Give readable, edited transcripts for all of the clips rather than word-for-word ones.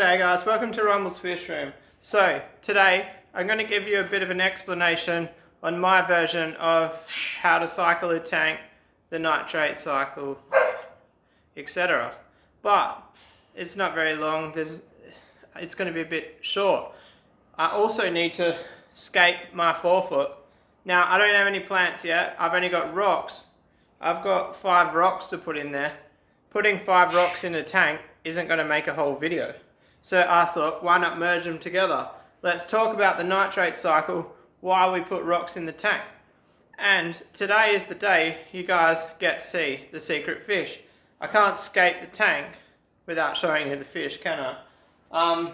G'day guys, welcome to Rumble's Fish Room. So today I'm going to give you a bit of an explanation on my version of how to cycle a tank, the nitrate cycle, etc. But it's not very long, it's going to be a bit short. I also need to scape my forefoot. Now I don't have any plants yet, I've only got rocks. I've got 5 rocks to put in there. Putting 5 rocks in a tank isn't going to make a whole video. So I thought, why not merge them together? Let's talk about the nitrate cycle while we put rocks in the tank. And today is the day you guys get to see the secret fish. I can't scape the tank without showing you the fish, can I?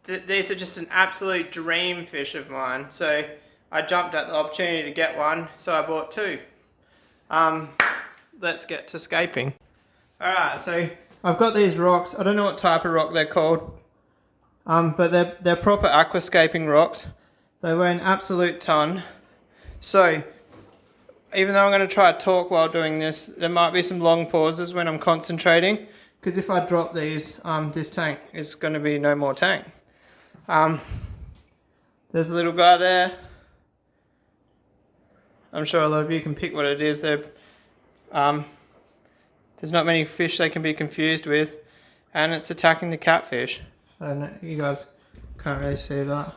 These are just an absolute dream fish of mine. So I jumped at the opportunity to get one, so I bought 2. Let's get to scaping. Alright, so I've got these rocks. I don't know what type of rock they're called, but they're proper aquascaping rocks. They weigh an absolute ton. So even though I'm going to try to talk while doing this, there might be some long pauses when I'm concentrating, because if I drop these, this tank is going to be no more tank. There's a little guy there. I'm sure a lot of you can pick what it is. There's not many fish they can be confused with, and it's attacking the catfish. I don't know, you guys can't really see that.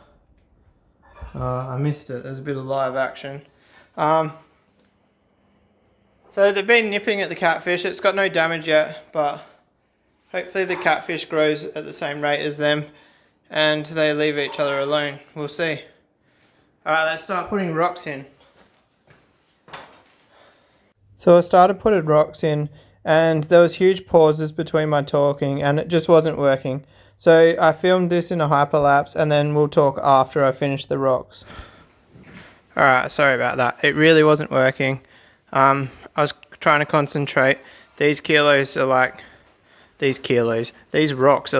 I missed it, there's a bit of live action. So they've been nipping at the catfish. It's got no damage yet, but hopefully the catfish grows at the same rate as them and they leave each other alone. We'll see. Alright, let's start putting rocks in. So I started putting rocks in, and there was huge pauses between my talking and it just wasn't working. So I filmed this in a hyperlapse and then we'll talk after I finish the rocks. Alright, sorry about that. It really wasn't working. I was trying to concentrate. These rocks are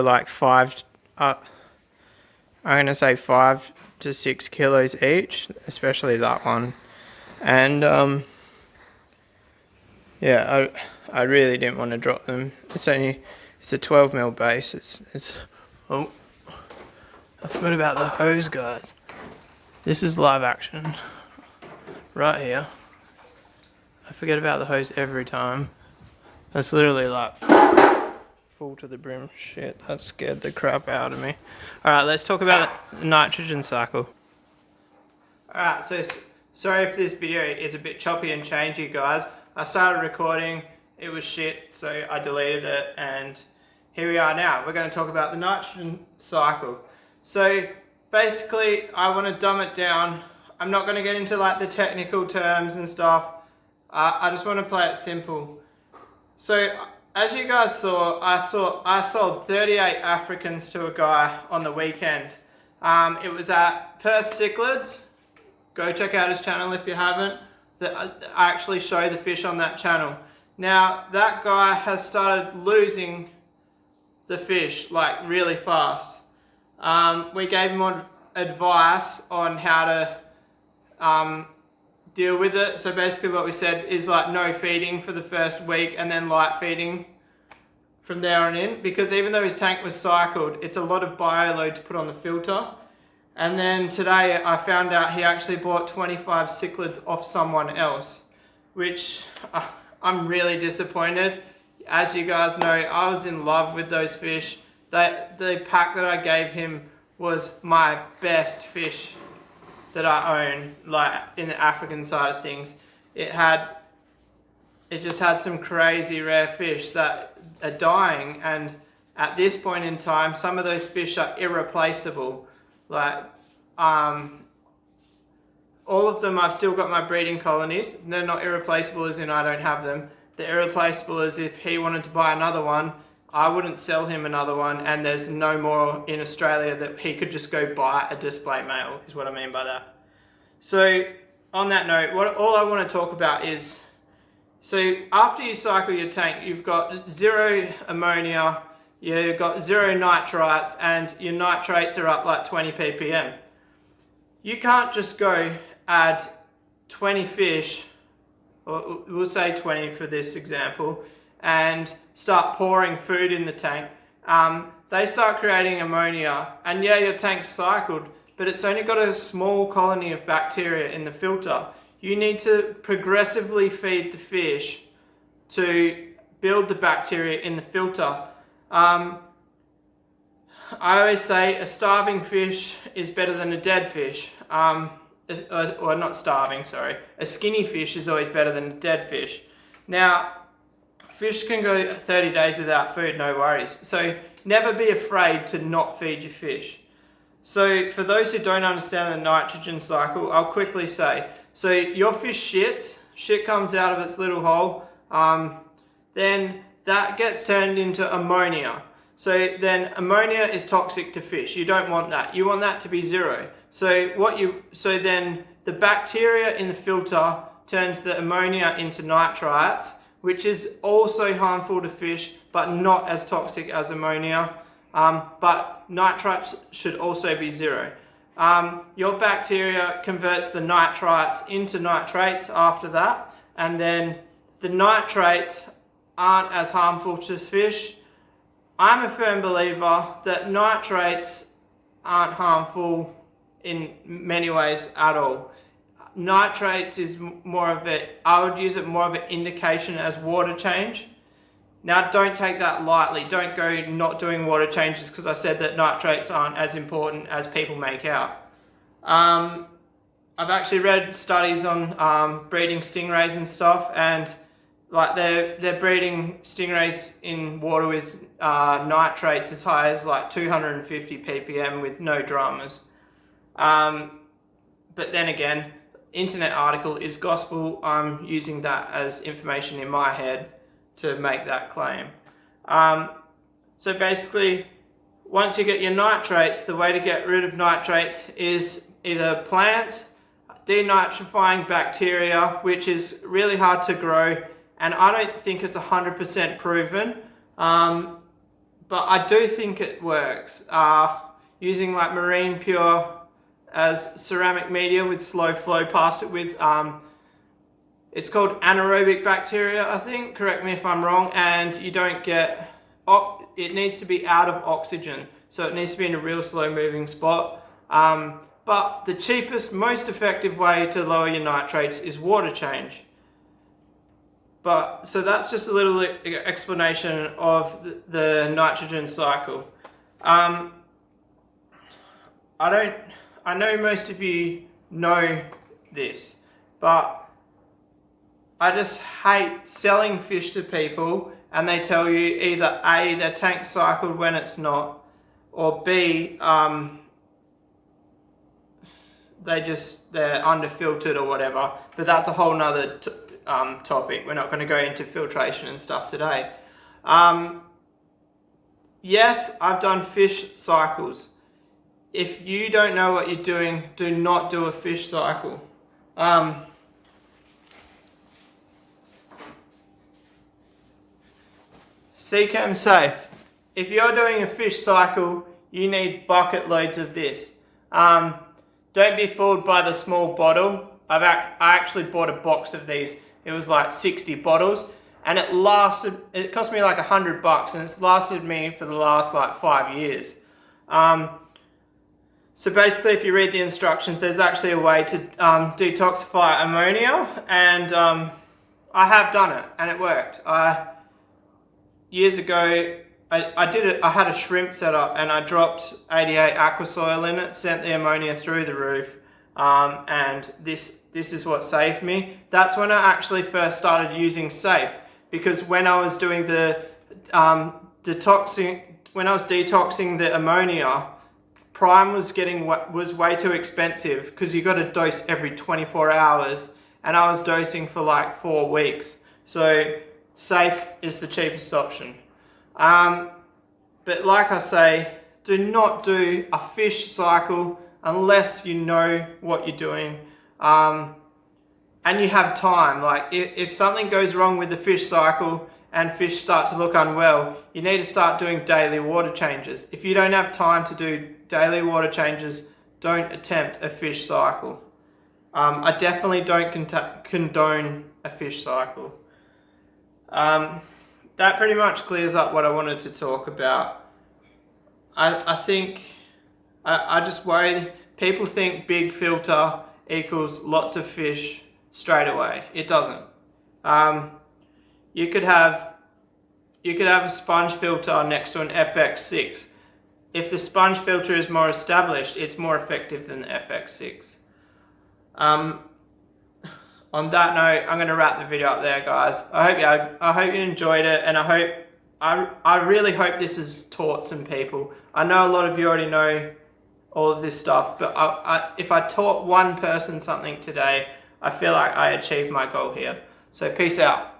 like 5, I'm going to say 5 to 6 kilos each, especially that one. And yeah, I really didn't want to drop them. It's a 12mm base. Oh, I forgot about the hose, guys. This is live action right here. I forget about the hose every time. That's literally like full to the brim. Shit, that scared the crap out of me. Alright, let's talk about the nitrogen cycle. Alright, so sorry if this video is a bit choppy and changey, guys. I started recording, it was shit, so I deleted it, and here we are now. We're going to talk about the nitrogen cycle. So basically, I want to dumb it down. I'm not going to get into like the technical terms and stuff. I just want to play it simple. So as you guys saw, I sold 38 Africans to a guy on the weekend. It was at Perth Cichlids. Go check out his channel if you haven't. I actually show the fish on that channel. Now that guy has started losing the fish like really fast. We gave him advice on how to deal with it. So basically what we said is like no feeding for the first week and then light feeding from there on in, because even though his tank was cycled, it's a lot of bio load to put on the filter. And then today I found out he actually bought 25 cichlids off someone else, which I'm really disappointed. As you guys know, I was in love with those fish. The pack that I gave him was my best fish that I own, like in the African side of things. It just had some crazy rare fish that are dying, and at this point in time, some of those fish are irreplaceable. Like, all of them, I've still got my breeding colonies. They're not irreplaceable as in I don't have them. They're irreplaceable as if he wanted to buy another one, I wouldn't sell him another one, and there's no more in Australia that he could just go buy a display male, is what I mean by that. So, on that note, all I want to talk about is, so after you cycle your tank, you've got 0 ammonia, you've got 0 nitrites, and your nitrates are up like 20 ppm. You can't just go add 20 fish, or we'll say 20 for this example, and start pouring food in the tank they start creating ammonia, and yeah, your tank's cycled, but it's only got a small colony of bacteria in the filter. You need to progressively feed the fish to build the bacteria in the filter. I always say a starving fish is better than a dead fish. Or not starving, sorry. A skinny fish is always better than a dead fish. Now, fish can go 30 days without food, no worries. So never be afraid to not feed your fish. So for those who don't understand the nitrogen cycle, I'll quickly say, so your fish shit comes out of its little hole, then that gets turned into ammonia. So then ammonia is toxic to fish. You don't want that. You want that to be zero. So then the bacteria in the filter turns the ammonia into nitrites, which is also harmful to fish, but not as toxic as ammonia. But nitrites should also be zero. Your bacteria converts the nitrites into nitrates after that, and then the nitrates aren't as harmful to fish. I'm a firm believer that nitrates aren't harmful in many ways at all. Nitrates is more of I would use it more of an indication as water change. Now don't take that lightly. Don't go not doing water changes because I said that nitrates aren't as important as people make out. I've actually read studies on breeding stingrays and stuff, and like they're breeding stingrays in water with nitrates as high as like 250 ppm with no dramas. But then again, internet article is gospel. I'm using that as information in my head to make that claim. So basically, once you get your nitrates, the way to get rid of nitrates is either plants, denitrifying bacteria, which is really hard to grow, and I don't think it's 100% proven, but I do think it works. Using like marine pure as ceramic media with slow flow past it with, it's called anaerobic bacteria, I think, correct me if I'm wrong, and you don't get, it needs to be out of oxygen, so it needs to be in a real slow moving spot. But the cheapest, most effective way to lower your nitrates is water change. So that's just a little explanation of the nitrogen cycle. I know most of you know this, but I just hate selling fish to people and they tell you either A, their tank cycled when it's not, or B, they're underfiltered or whatever, but that's a whole nother topic. We're not going to go into filtration and stuff today. Yes, I've done fish cycles. If you don't know what you're doing, do not do a fish cycle. Seachem Safe. If you're doing a fish cycle, you need bucket loads of this. Don't be fooled by the small bottle. I actually bought a box of these. It was like 60 bottles, and it cost me like $100, and it's lasted me for the last like 5 years. So basically, if you read the instructions, there's actually a way to detoxify ammonia, and I have done it, and it worked. Years ago, I did it. I had a shrimp set up, and I dropped 88 aquasoil in it, sent the ammonia through the roof, and this is what saved me. That's when I actually first started using Safe, because when I was doing the detoxing the ammonia, Prime was way too expensive because you got to dose every 24 hours, and I was dosing for like 4 weeks. So Safe is the cheapest option. But like I say, do not do a fish cycle unless you know what you're doing, and you have time. Like if something goes wrong with the fish cycle and fish start to look unwell, you need to start doing daily water changes. If you don't have time to do daily water changes, don't attempt a fish cycle. I definitely don't condone a fish cycle. That pretty much clears up what I wanted to talk about. I think, I just worry, people think big filter equals lots of fish straight away. It doesn't. You could have a sponge filter next to an FX6. If the sponge filter is more established, it's more effective than the FX6. On that note, I'm going to wrap the video up there, guys. I hope you enjoyed it, and I really hope this has taught some people. I know a lot of you already know all of this stuff, but if I taught one person something today, I feel like I achieved my goal here. So peace out.